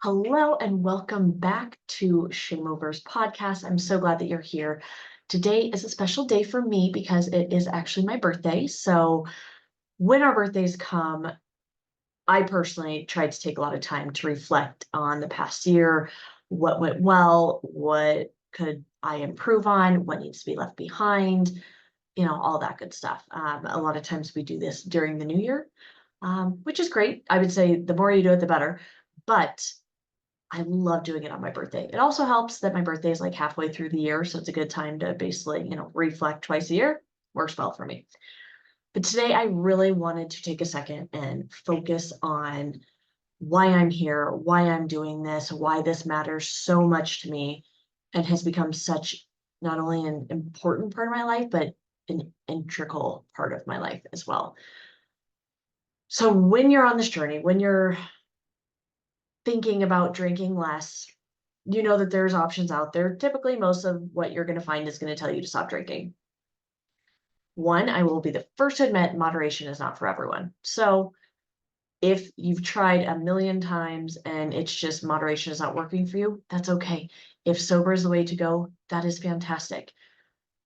Hello and welcome back to ShameOver's podcast. I'm so glad that you're here. Today is a special day for me because it is actually my birthday. So when our birthdays come, I personally tried to take a lot of time to reflect on the past year, what went well, what could I improve on, what needs to be left behind, all that good stuff. A lot of times we do this during the new year, which is great. I would say the more you do it, the better. But I love doing it on my birthday. It also helps that my birthday is like halfway through the year, so it's a good time to basically, reflect twice a year. Works well for me. But today I really wanted to take a second and focus on why I'm here, why I'm doing this, why this matters so much to me and has become such not only an important part of my life, but an integral part of my life as well. So when you're on this journey, when you're thinking about drinking less, you know that there's options out there. Typically, most of what you're going to find is going to tell you to stop drinking. One, I will be the first to admit moderation is not for everyone. So if you've tried a million times and it's just moderation is not working for you, that's okay. If sober is the way to go, that is fantastic.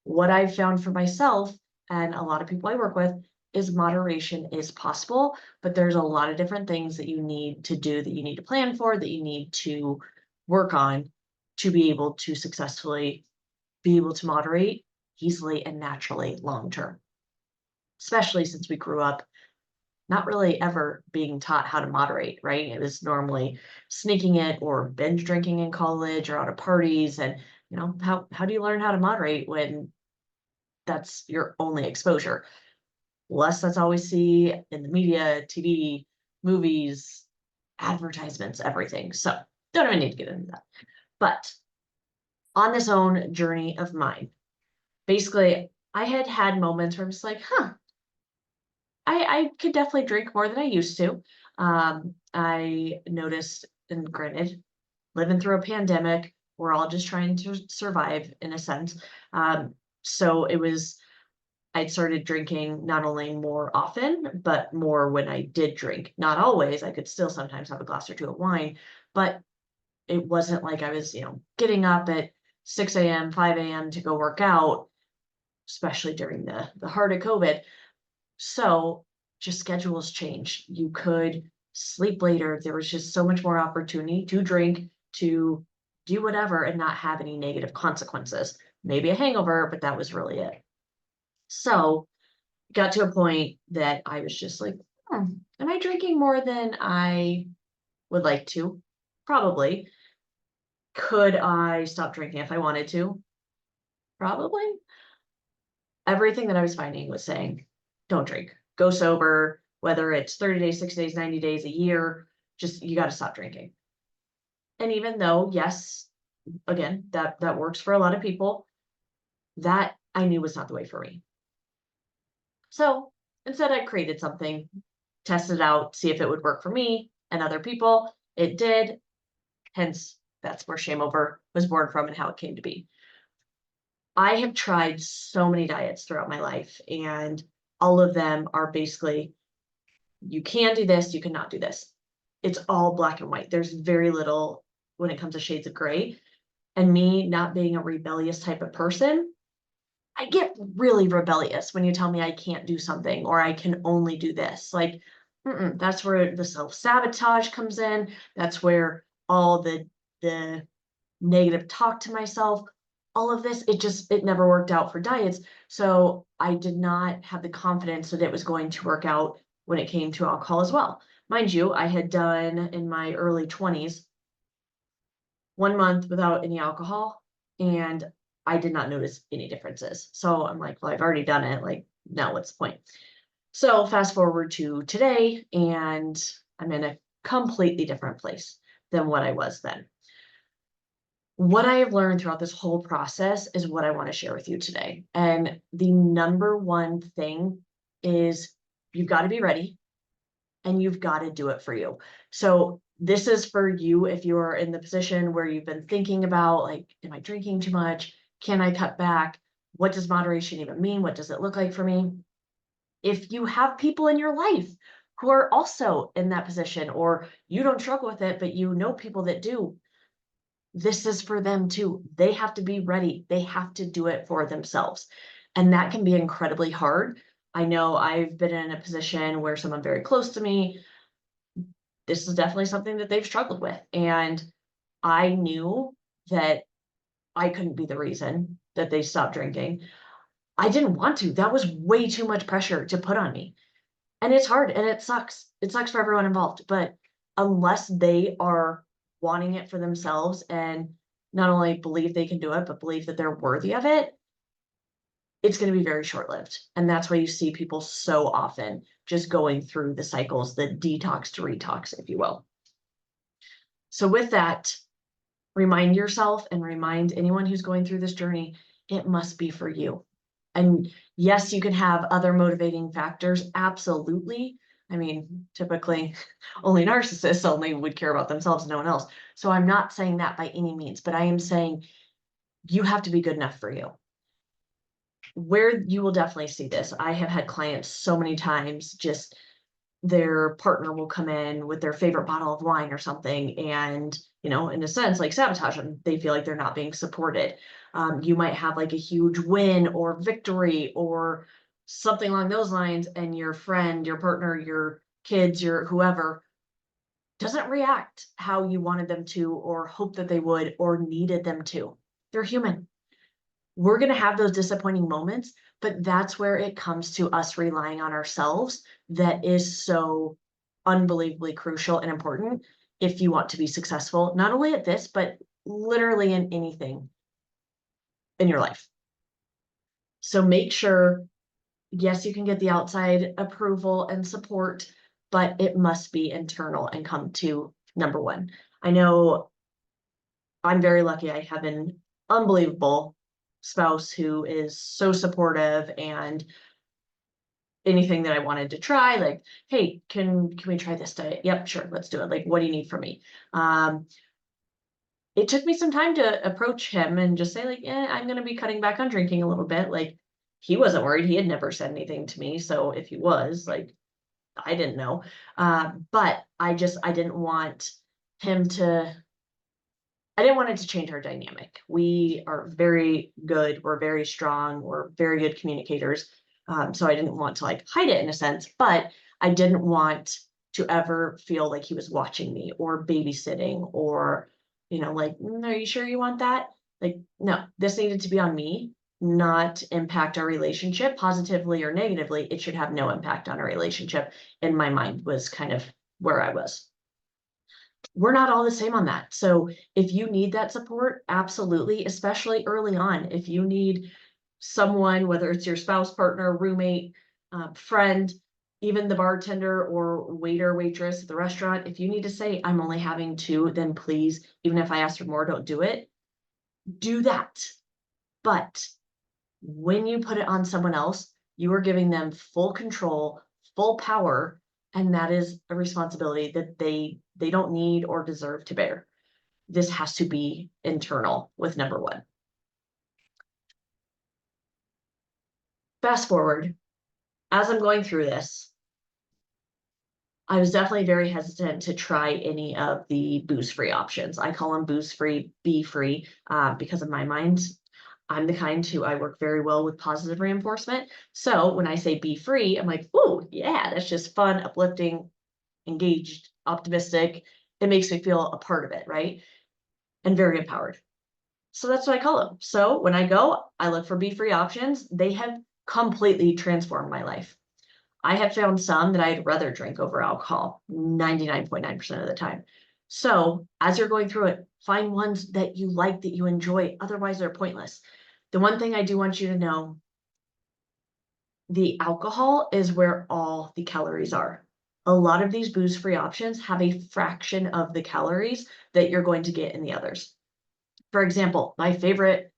What I've found for myself and a lot of people I work with is moderation is possible, but there's a lot of different things that you need to do, that you need to plan for, that you need to work on to be able to successfully be able to moderate easily and naturally long term, especially since we grew up not really ever being taught how to moderate, right? It was normally sneaking it or binge drinking in college or out of parties. And, how do you learn how to moderate when that's your only exposure? Less that's all we see in the media, TV, movies, advertisements, everything. So don't even need to get into that. But on this own journey of mine, basically, I had moments where I'm just like, I could definitely drink more than I used to. I noticed, and granted, living through a pandemic, we're all just trying to survive in a sense. So I'd started drinking not only more often, but more when I did drink. Not always. I could still sometimes have a glass or two of wine, but it wasn't like I was, getting up at 6 a.m., 5 a.m. to go work out, especially during the heart of COVID. So just schedules changed. You could sleep later. There was just so much more opportunity to drink, to do whatever, and not have any negative consequences. Maybe a hangover, but that was really it. So got to a point that I was just like, am I drinking more than I would like to? Probably. Could I stop drinking if I wanted to? Probably. Everything that I was finding was saying, don't drink, go sober, whether it's 30 days, 60 days, 90 days, a year, just you got to stop drinking. And even though, yes, again, that works for a lot of people, that I knew was not the way for me. So instead, I created something, tested it out, see if it would work for me and other people. It did. Hence, that's where ShameOver was born from and how it came to be. I have tried so many diets throughout my life, and all of them are basically, you can do this, you cannot do this. It's all black and white. There's very little when it comes to shades of gray. And me not being a rebellious type of person, I get really rebellious when you tell me I can't do something or I can only do this. Like, that's where the self-sabotage comes in. That's where all the negative talk to myself, all of this, it never worked out for diets. So I did not have the confidence that it was going to work out when it came to alcohol as well. Mind you, I had done in my early 20s 1 month without any alcohol, and I did not notice any differences. So I'm like, well, I've already done it. Like, now what's the point? So fast forward to today, and I'm in a completely different place than what I was then. What I have learned throughout this whole process is what I want to share with you today. And the number one thing is you've got to be ready and you've got to do it for you. So this is for you if you're in the position where you've been thinking about, like, am I drinking too much? Can I cut back? What does moderation even mean? What does it look like for me? If you have people in your life who are also in that position, or you don't struggle with it, but you know people that do. This is for them too. They have to be ready. They have to do it for themselves. And that can be incredibly hard. I know I've been in a position where someone very close to me, this is definitely something that they've struggled with. And I knew that I couldn't be the reason that they stopped drinking. I didn't want to. That was way too much pressure to put on me. And it's hard and it sucks. It sucks for everyone involved. But unless they are wanting it for themselves and not only believe they can do it, but believe that they're worthy of it, it's going to be very short lived. And that's why you see people so often just going through the cycles, the detox to retox, if you will. So, with that, remind yourself and remind anyone who's going through this journey, it must be for you. And yes, you can have other motivating factors. Absolutely. I mean, typically only narcissists only would care about themselves, no one else. So I'm not saying that by any means, but I am saying you have to be good enough for you. Where you will definitely see this, I have had clients so many times, just their partner will come in with their favorite bottle of wine or something and, in a sense, like sabotage them. They feel like they're not being supported. You might have like a huge win or victory or something along those lines, and your friend, your partner, your kids, your whoever doesn't react how you wanted them to or hope that they would or needed them to. They're human. We're going to have those disappointing moments, but that's where it comes to us relying on ourselves. That is so unbelievably crucial and important if you want to be successful, not only at this, but literally in anything in your life. So make sure, yes, you can get the outside approval and support, but it must be internal and come to number one. I know I'm very lucky. I have an unbelievable spouse who is so supportive, and anything that I wanted to try, like, hey, can we try this diet? Yep, sure, let's do it. Like, what do you need from me? It took me some time to approach him and just say, like, yeah, I'm gonna be cutting back on drinking a little bit. Like, he wasn't worried. He had never said anything to me. So if he was, like, I didn't know. But I didn't want him to I didn't want it to change our dynamic. We are very good. We're very strong. We're very good communicators. So I didn't want to like hide it in a sense, but I didn't want to ever feel like he was watching me or babysitting or, like, are you sure you want that? Like, no, this needed to be on me, not impact our relationship positively or negatively. It should have no impact on our relationship. In my mind was kind of where I was. We're not all the same on that. So if you need that support, absolutely, especially early on, if you need someone, whether it's your spouse, partner, roommate, friend, even the bartender or waiter, waitress at the restaurant, if you need to say, I'm only having two, then please, even if I ask for more, don't do it. Do that. But when you put it on someone else, you are giving them full control, full power, and that is a responsibility that they don't need or deserve to bear. This has to be internal with number one. Fast forward, as I'm going through this, I was definitely very hesitant to try any of the booze-free options. I call them booze-free, be-free, because in my mind, I'm the kind who I work very well with positive reinforcement. So when I say be free, I'm like, oh, yeah, that's just fun, uplifting, engaged, optimistic. It makes me feel a part of it, right? And very empowered. So that's what I call them. So when I go, I look for be free options. They have completely transformed my life. I have found some that I'd rather drink over alcohol 99.9% of the time. So as you're going through it, find ones that you like, that you enjoy. Otherwise, they're pointless. The one thing I do want you to know, the alcohol is where all the calories are. A lot of these booze-free options have a fraction of the calories that you're going to get in the others. For example, my favorite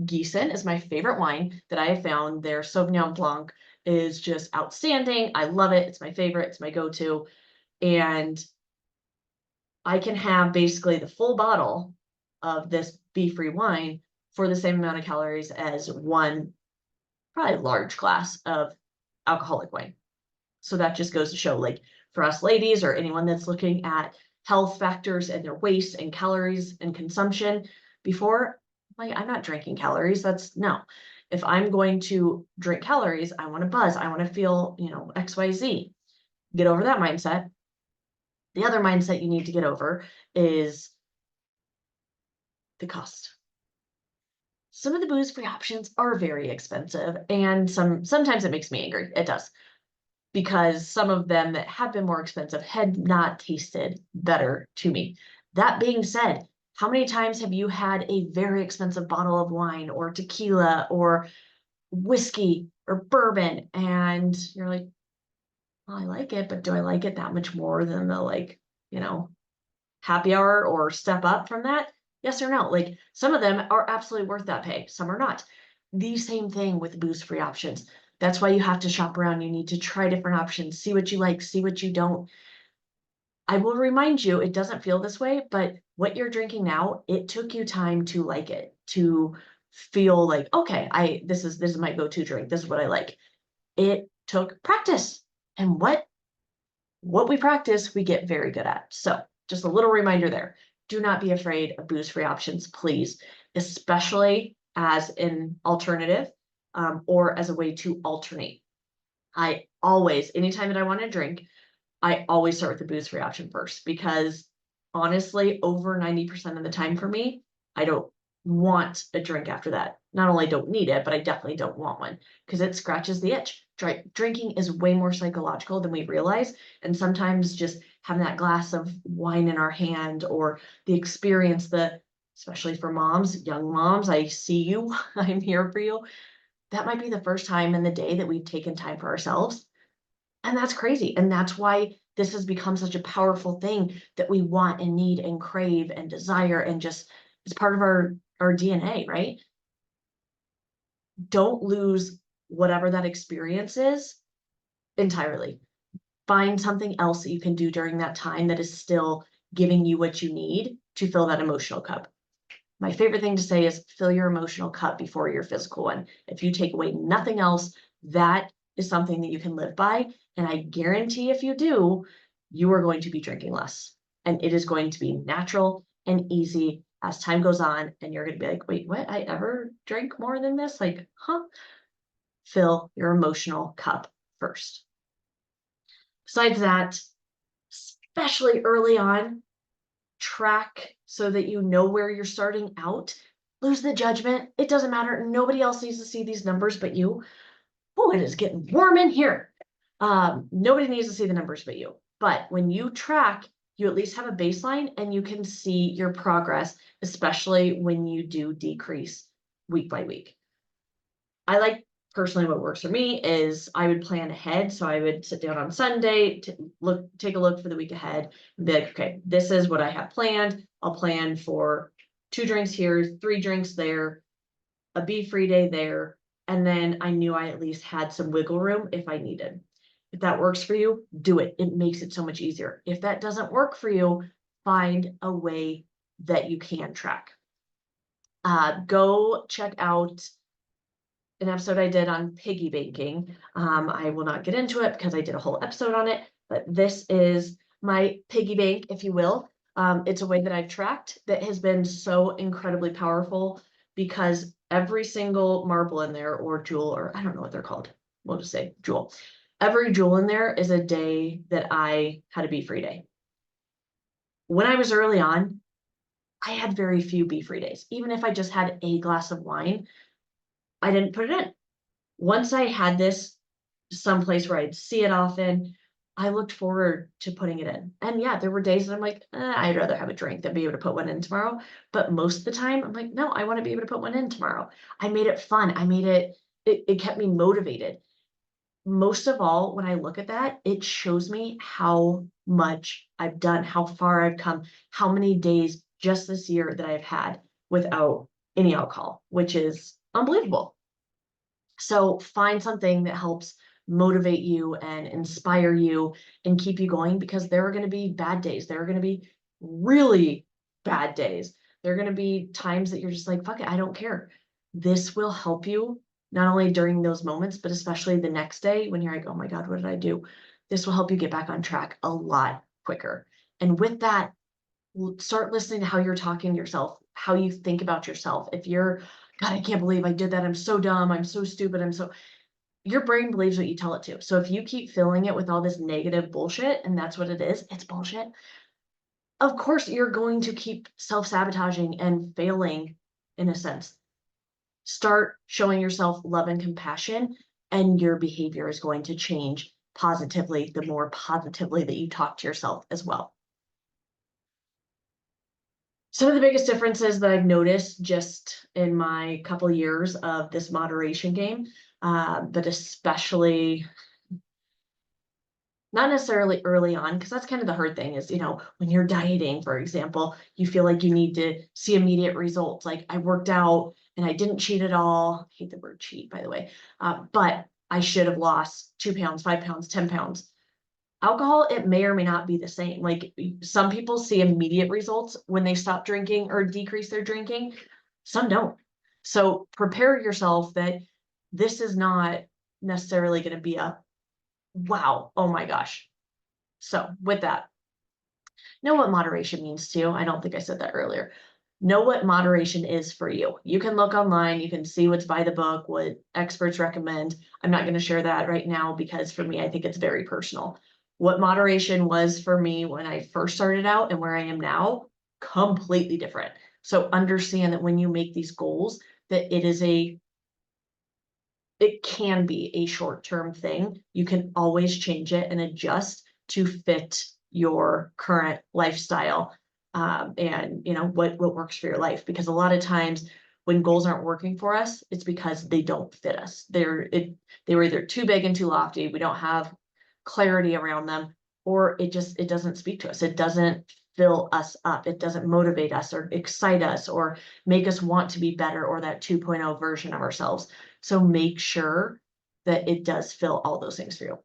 Gießen is my favorite wine that I have found. Their Sauvignon Blanc is just outstanding. I love it. It's my favorite. It's my go-to. And I can have basically the full bottle of this bee-free wine for the same amount of calories as one probably large glass of alcoholic wine. So that just goes to show, like, for us ladies or anyone that's looking at health factors and their waist and calories and consumption before, like, I'm not drinking calories. That's no. If I'm going to drink calories, I want to buzz. I want to feel, XYZ. Get over that mindset. The other mindset you need to get over is the cost. Some of the booze-free options are very expensive, and sometimes it makes me angry. It does. Because some of them that have been more expensive had not tasted better to me. That being said, how many times have you had a very expensive bottle of wine or tequila or whiskey or bourbon and you're like, well, I like it, but do I like it that much more than the happy hour or step up from that? Yes or no? Like some of them are absolutely worth that pay. Some are not. The same thing with booze-free options. That's why you have to shop around. You need to try different options, see what you like, see what you don't. I will remind you, it doesn't feel this way, but what you're drinking now, it took you time to like it, to feel like, okay, this is my go-to drink. This is what I like. It took practice. And what we practice, we get very good at. So just a little reminder there. Do not be afraid of booze-free options, please, especially as an alternative or as a way to alternate. I always, anytime that I want to drink, I always start with the booze-free option first because honestly, over 90% of the time for me, I don't want a drink after that. Not only don't need it, but I definitely don't want one because it scratches the itch. Drinking is way more psychological than we realize. And sometimes just having that glass of wine in our hand or the experience, especially for moms, young moms, I see you, I'm here for you. That might be the first time in the day that we've taken time for ourselves. And that's crazy. And that's why this has become such a powerful thing that we want and need and crave and desire and just it's part of our DNA, right? Don't lose whatever that experience is entirely. Find something else that you can do during that time that is still giving you what you need to fill that emotional cup. My favorite thing to say is fill your emotional cup before your physical one. If you take away nothing else, that is something that you can live by. And I guarantee if you do, you are going to be drinking less. And it is going to be natural and easy as time goes on. And you're going to be like, wait, what? I ever drank more than this? Like, huh? Fill your emotional cup first. Besides that, especially early on, track so that you know where you're starting out. Lose the judgment. It doesn't matter. Nobody else needs to see these numbers but you. Oh, it is getting warm in here. Nobody needs to see the numbers but you. But when you track, you at least have a baseline and you can see your progress, especially when you do decrease week by week. I like personally what works for me is I would plan ahead. So I would sit down on Sunday to take a look for the week ahead and be like, okay, this is what I have planned. I'll plan for 2 drinks here, 3 drinks there, a be-free day there. And then I knew I at least had some wiggle room if I needed. If that works for you, do it. It makes it so much easier. If that doesn't work for you, find a way that you can track. Go check out an episode I did on piggy banking. I will not get into it because I did a whole episode on it, but this is my piggy bank, if you will. It's a way that I've tracked that has been so incredibly powerful because every single marble in there or jewel, or I don't know what they're called. We'll just say jewel. Every jewel in there is a day that I had a be-free day. When I was early on, I had very few be-free days. Even if I just had a glass of wine, I didn't put it in. Once I had this someplace where I'd see it often, I looked forward to putting it in. And yeah, there were days that I'm like, I'd rather have a drink than be able to put one in tomorrow. But most of the time, I'm like, no, I want to be able to put one in tomorrow. I made it fun. I made it kept me motivated. Most of all, when I look at that, it shows me how much I've done, how far I've come, how many days just this year that I've had without any alcohol, which is unbelievable. So find something that helps motivate you and inspire you and keep you going because there are going to be bad days. There are going to be really bad days. There are going to be times that you're just like, fuck it, I don't care. This will help you not only during those moments, but especially the next day when you're like, oh my God, what did I do? this will help you get back on track a lot quicker. And with that, start listening to how you're talking to yourself, how you think about yourself. If you're, God, I can't believe I did that. I'm so dumb. I'm so stupid. Your brain believes what you tell it to. So if you keep filling it with all this negative bullshit, and that's what it is, it's bullshit. Of course, you're going to keep self-sabotaging and failing in a sense. Start showing yourself love and compassion, and your behavior is going to change positively the more positively that you talk to yourself as well. Some of the biggest differences that I've noticed just in my couple years of this moderation game, but especially not necessarily early on, because that's kind of the hard thing is, when you're dieting, for example, you feel like you need to see immediate results. Like I worked out and I didn't cheat at all. I hate the word cheat, by the way. But I should have lost 2 pounds, 5 pounds, 10 pounds. Alcohol, it may or may not be the same. Like some people see immediate results when they stop drinking or decrease their drinking. Some don't. So prepare yourself that this is not necessarily going to be a wow, oh my gosh. So with that, know what moderation means to you. I don't think I said that earlier. Know what moderation is for you. You can look online, you can see what's by the book, what experts recommend. I'm not going to share that right now because for me, I think it's very personal. What moderation was for me when I first started out and where I am now, completely different. So understand that when you make these goals, that it can be a short-term thing. You can always change it and adjust to fit your current lifestyle, and what works for your life. Because a lot of times when goals aren't working for us, it's because they don't fit us. They were either too big and too lofty. We don't have clarity around them, or it doesn't speak to us. It doesn't fill us up. It doesn't motivate us or excite us or make us want to be better or that 2.0 version of ourselves. So make sure that it does fill all those things for you.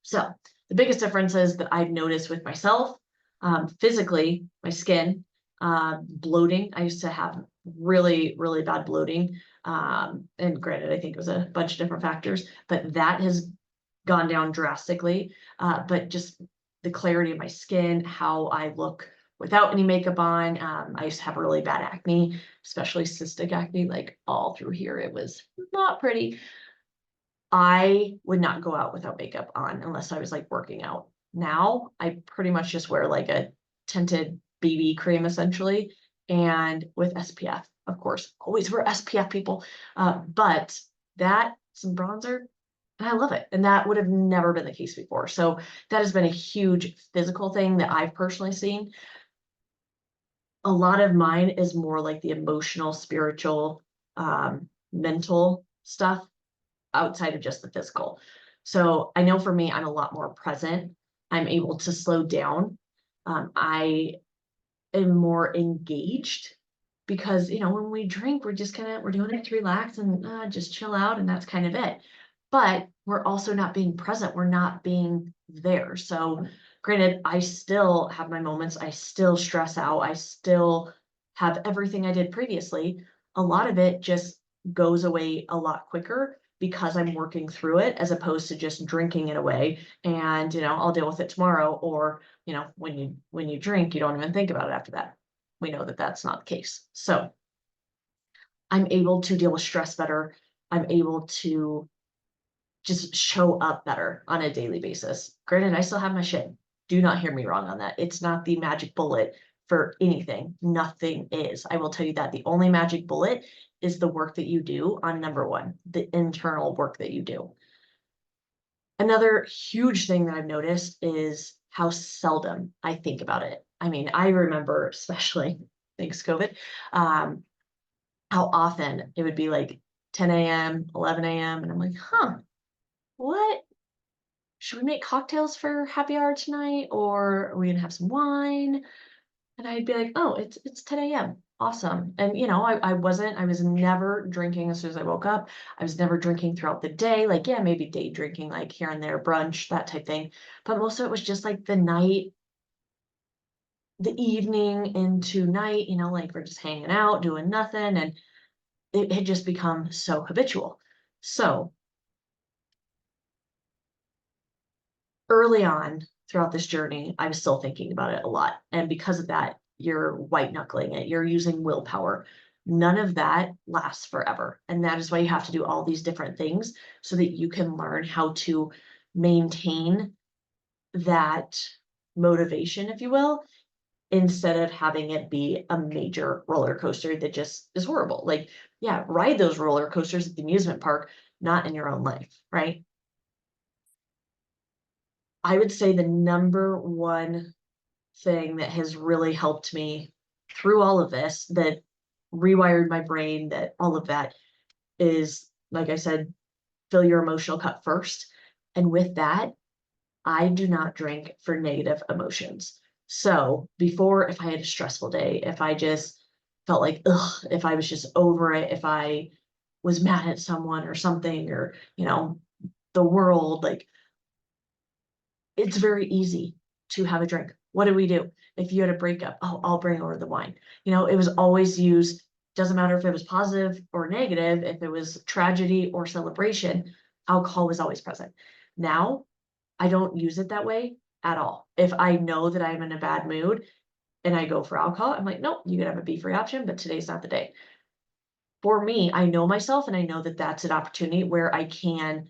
So the biggest differences that I've noticed with myself, physically, my skin, bloating. I used to have really, really bad bloating. And granted, I think it was a bunch of different factors, but that has gone down drastically. But just the clarity of my skin, how I look without any makeup on. I used to have really bad acne, especially cystic acne, like all through here. It was not pretty. I would not go out without makeup on unless I was like working out. Now I pretty much just wear like a tinted BB cream essentially, and with SPF, of course, always wear SPF, people. But that, some bronzer, and I love it. And that would have never been the case before. So that has been a huge physical thing that I've personally seen. A lot of mine is more like the emotional, spiritual, mental stuff outside of just the physical. So I know for me, I'm a lot more present. I'm able to slow down. I am more engaged because, when we drink, we're just we're doing it to relax and just chill out. And that's kind of it. But we're also not being present. We're not being there. So granted, I still have my moments. I still stress out. I still have everything I did previously. A lot of it just goes away a lot quicker because I'm working through it as opposed to just drinking it away and, I'll deal with it tomorrow. Or, when you drink, you don't even think about it after that. We know that that's not the case. So I'm able to deal with stress better. I'm able to just show up better on a daily basis. Granted, I still have my shit. Do not hear me wrong on that. It's not the magic bullet for anything. Nothing is. I will tell you that the only magic bullet is the work that you do on number one, the internal work that you do. Another huge thing that I've noticed is how seldom I think about it. I mean, I remember, especially thanks COVID, how often it would be like 10 a.m., 11 a.m. And I'm like, what? Should we make cocktails for happy hour tonight? Or are we gonna have some wine? And I'd be like, oh, it's 10 a.m. Awesome. And I was never drinking as soon as I woke up. I was never drinking throughout the day. Like, yeah, maybe day drinking, like here and there, brunch, that type thing. But most of it was just like the night, the evening into night, like we're just hanging out, doing nothing. And it had just become so habitual. So early on throughout this journey, I was still thinking about it a lot. And because of that, you're white knuckling it, you're using willpower. None of that lasts forever. And that is why you have to do all these different things so that you can learn how to maintain that motivation, if you will, instead of having it be a major roller coaster that just is horrible. Like, yeah, ride those roller coasters at the amusement park, not in your own life, right? I would say the number one thing that has really helped me through all of this, that rewired my brain, that all of that is, like I said, fill your emotional cup first. And with that, I do not drink for negative emotions. So before, if I had a stressful day, if I just felt like, ugh, if I was just over it, if I was mad at someone or something, or, the world, like, it's very easy to have a drink. What do we do? If you had a breakup, oh, I'll bring over the wine. It was always used, doesn't matter if it was positive or negative, if it was tragedy or celebration, alcohol was always present. Now, I don't use it that way at all. If I know that I'm in a bad mood and I go for alcohol, I'm like, nope, you can have a be-free option, but today's not the day. For me, I know myself and I know that that's an opportunity where I can,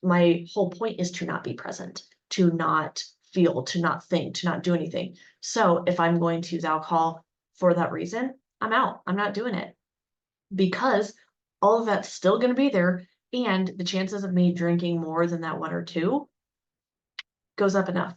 my whole point is to not be present, to not feel, to not think, to not do anything. So if I'm going to use alcohol for that reason, I'm out. I'm not doing it because all of that's still going to be there. And the chances of me drinking more than that one or two goes up enough.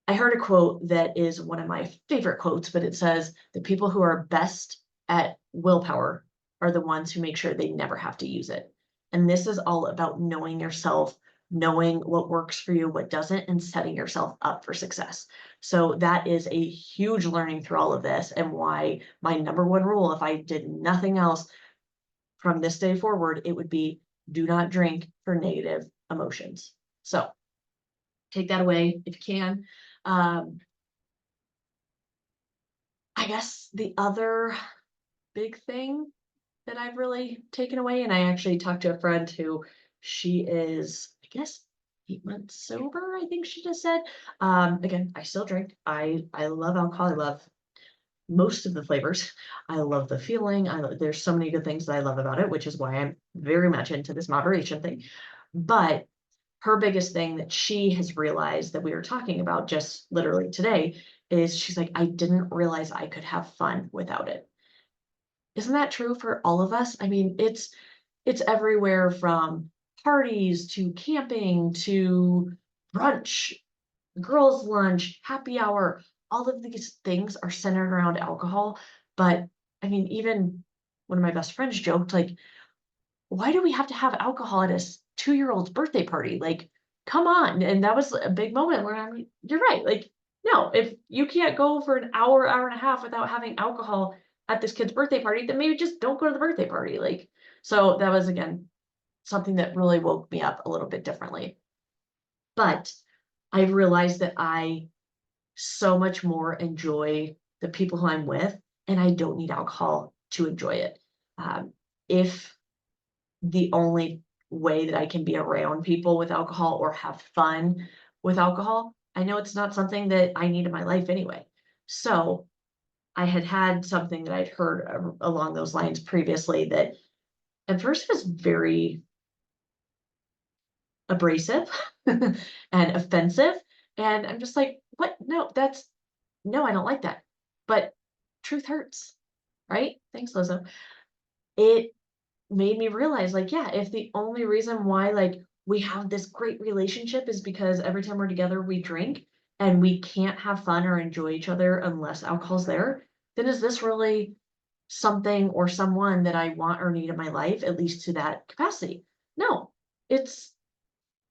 I heard a quote that is one of my favorite quotes, but it says, the people who are best at willpower are the ones who make sure they never have to use it. And this is all about knowing yourself, knowing what works for you, what doesn't, and setting yourself up for success. So that is a huge learning through all of this, and why my number one rule, if I did nothing else from this day forward, it would be do not drink for negative emotions. So take that away if you can. Um, I guess the other big thing that I've really taken away, and I actually talked to a friend who, she is, I guess, 8 months sober, I think she just said. Again, I still drink. I love alcohol. I love most of the flavors. I love the feeling. There's so many good things that I love about it, which is why I'm very much into this moderation thing. But her biggest thing that she has realized that we were talking about just literally today is, she's like, I didn't realize I could have fun without it. Isn't that true for all of us? I mean, it's everywhere from parties to camping to brunch, girls' lunch, happy hour. All of these things are centered around alcohol. But I mean, even one of my best friends joked, like, why do we have to have alcohol at a 2-year-old's birthday party? Like, come on. And that was a big moment where I'm like, you're right. Like, no, if you can't go for an hour, hour and a half without having alcohol at this kid's birthday party, then maybe just don't go to the birthday party. Like, so that was, again, something that really woke me up a little bit differently. But I realized that I so much more enjoy the people who I'm with, and I don't need alcohol to enjoy it. If the only way that I can be around people with alcohol or have fun with alcohol, I know it's not something that I need in my life anyway. So I had something that I'd heard along those lines previously that at first was very abrasive and offensive. And I'm just like, what? No, no, I don't like that. But truth hurts, right? Thanks, Lizzo. It made me realize, like, yeah, if the only reason why, like, we have this great relationship is because every time we're together we drink, and we can't have fun or enjoy each other unless alcohol's there, then is this really something or someone that I want or need in my life, at least to that capacity? No. It's,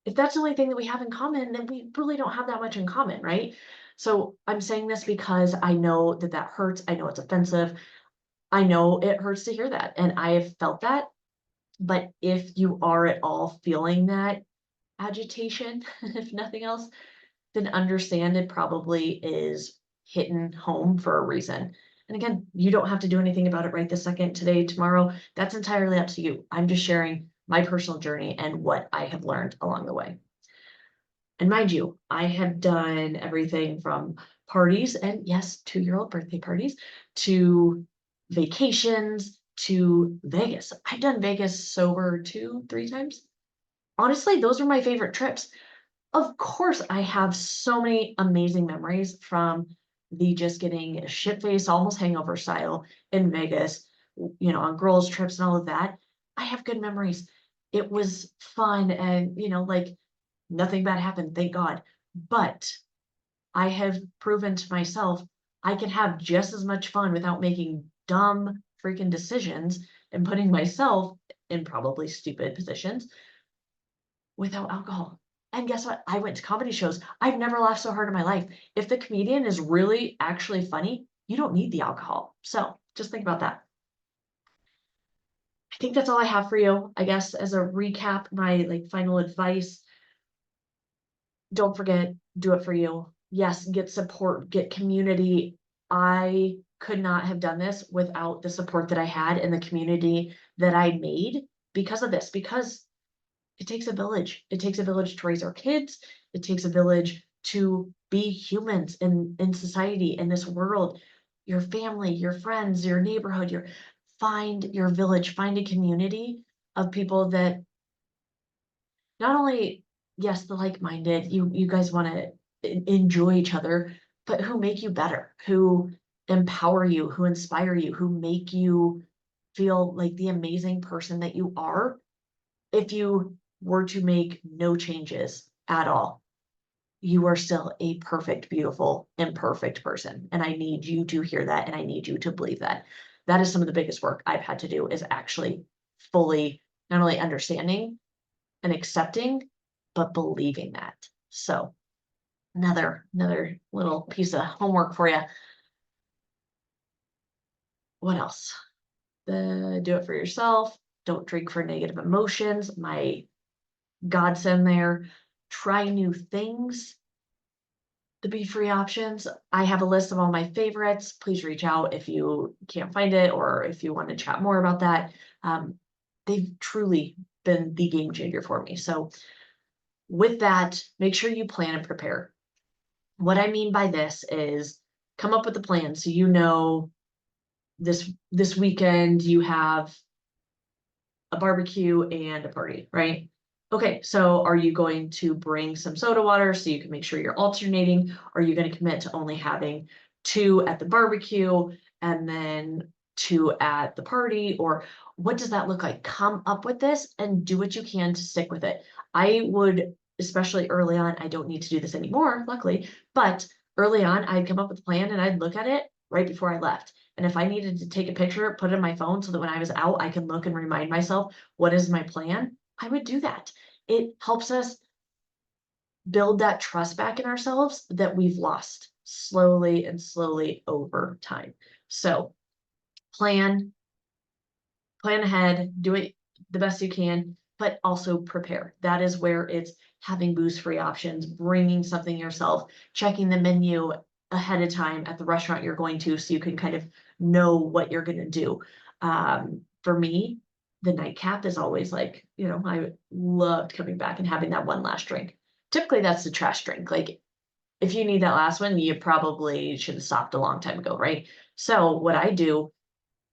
if that's the only thing that we have in common, then we really don't have that much in common, right? So I'm saying this because I know that that hurts. I know it's offensive. I know it hurts to hear that, and I have felt that. But if you are at all feeling that agitation, if nothing else, then understand it probably is hitting home for a reason. And again, you don't have to do anything about it right this second, today, tomorrow. That's entirely up to you. I'm just sharing my personal journey and what I have learned along the way. And mind you, I have done everything from parties and yes, 2-year-old birthday parties to vacations to Vegas. I've done Vegas sober 2, 3 times. Honestly, those are my favorite trips. Of course, I have so many amazing memories from the just getting shit-faced, almost hangover style in Vegas, on girls' trips and all of that. I have good memories. It was fun and, like nothing bad happened, thank God. But I have proven to myself I can have just as much fun without making dumb freaking decisions and putting myself in probably stupid positions without alcohol. And guess what? I went to comedy shows. I've never laughed so hard in my life. If the comedian is really actually funny, you don't need the alcohol. So just think about that. I think that's all I have for you. I guess as a recap, my like final advice, don't forget, do it for you. Yes, get support, get community. I could not have done this without the support that I had and the community that I made because of this, because it takes a village. It takes a village to raise our kids. It takes a village to be humans in society, in this world. Your family, your friends, your neighborhood, find your village, find a community of people that not only, yes, the like-minded, you guys want to enjoy each other, but who make you better, who empower you, who inspire you, who make you feel like the amazing person that you are. If you were to make no changes at all, you are still a perfect, beautiful, imperfect person. And I need you to hear that. And I need you to believe that. That is some of the biggest work I've had to do, is actually fully not only understanding and accepting, but believing that. So another little piece of homework for you. What else? Do it for yourself. Don't drink for negative emotions. My godsend there. Try new things. The be free options. I have a list of all my favorites. Please reach out if you can't find it or if you want to chat more about that. They've truly been the game changer for me. So with that, make sure you plan and prepare. What I mean by this is come up with a plan so this weekend you have a barbecue and a party, right? Okay, so are you going to bring some soda water so you can make sure you're alternating? Are you going to commit to only having 2 at the barbecue and then 2 at the party? Or what does that look like? Come up with this and do what you can to stick with it. I would, especially early on, I don't need to do this anymore, luckily, but early on, I'd come up with a plan and I'd look at it right before I left. And if I needed to take a picture, put it in my phone so that when I was out, I can look and remind myself, what is my plan? I would do that. It helps us build that trust back in ourselves that we've lost slowly and slowly over time. So plan, plan ahead, do it the best you can, but also prepare. That is where it's having booze-free options, bringing something yourself, checking the menu ahead of time at the restaurant you're going to so you can kind of know what you're going to do. For me, the nightcap is always like, I loved coming back and having that one last drink. Typically, that's the trash drink. Like, if you need that last one, you probably should have stopped a long time ago, right? So what I do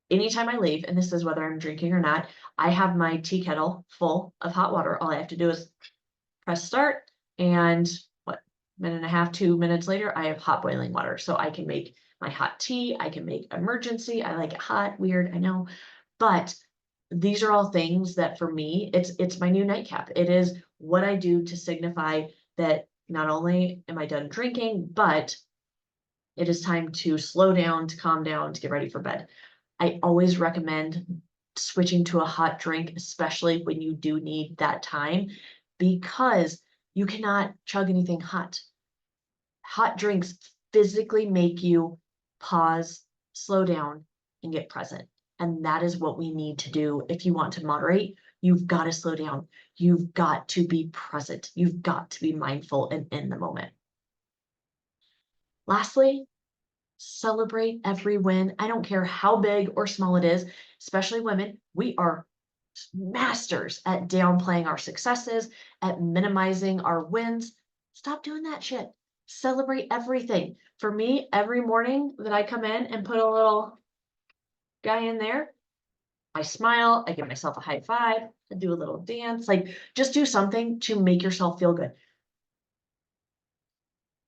anytime I leave, and this is whether I'm drinking or not, I have my tea kettle full of hot water. All I have to do is press start, and what, minute and a half, 2 minutes later, I have hot boiling water. So I can make my hot tea, I can make emergency. I like it hot, weird, I know. But these are all things that for me, it's my new nightcap. It is what I do to signify that not only am I done drinking, but it is time to slow down, to calm down, to get ready for bed. I always recommend switching to a hot drink, especially when you do need that time, because you cannot chug anything hot. Hot drinks physically make you pause, slow down, and get present. And that is what we need to do. If you want to moderate, you've got to slow down. You've got to be present. You've got to be mindful and in the moment. Lastly, celebrate every win. I don't care how big or small it is, especially women. We are masters at downplaying our successes, at minimizing our wins. Stop doing that shit. Celebrate everything. For me, every morning that I come in and put a little guy in there, I smile, I give myself a high five, I do a little dance, like just do something to make yourself feel good.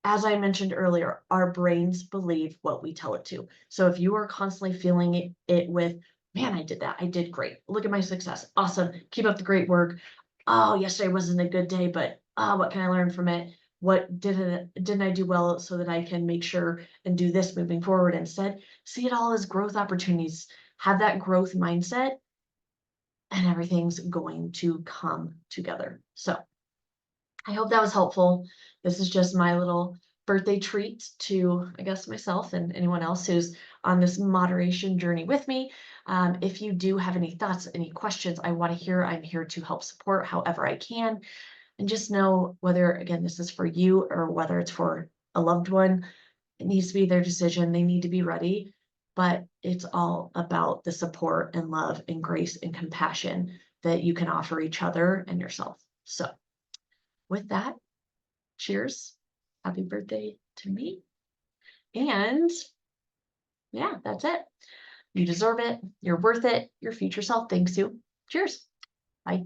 As I mentioned earlier, our brains believe what we tell it to. So if you are constantly feeling it with, man, I did that. I did great. Look at my success. Awesome. Keep up the great work. Oh, yesterday wasn't a good day, but what can I learn from it? What didn't I do well so that I can make sure and do this moving forward instead? See it all as growth opportunities. Have that growth mindset and everything's going to come together. So I hope that was helpful. This is just my little birthday treat to, I guess, myself and anyone else who's on this moderation journey with me. If you do have any thoughts, any questions, I want to hear. I'm here to help support however I can. And just know whether, again, this is for you or whether it's for a loved one, it needs to be their decision. They need to be ready. But it's all about the support and love and grace and compassion that you can offer each other and yourself. So, with that, cheers. Happy birthday to me. And yeah, that's it. You deserve it. You're worth it. Your future self thanks you. Cheers. Bye.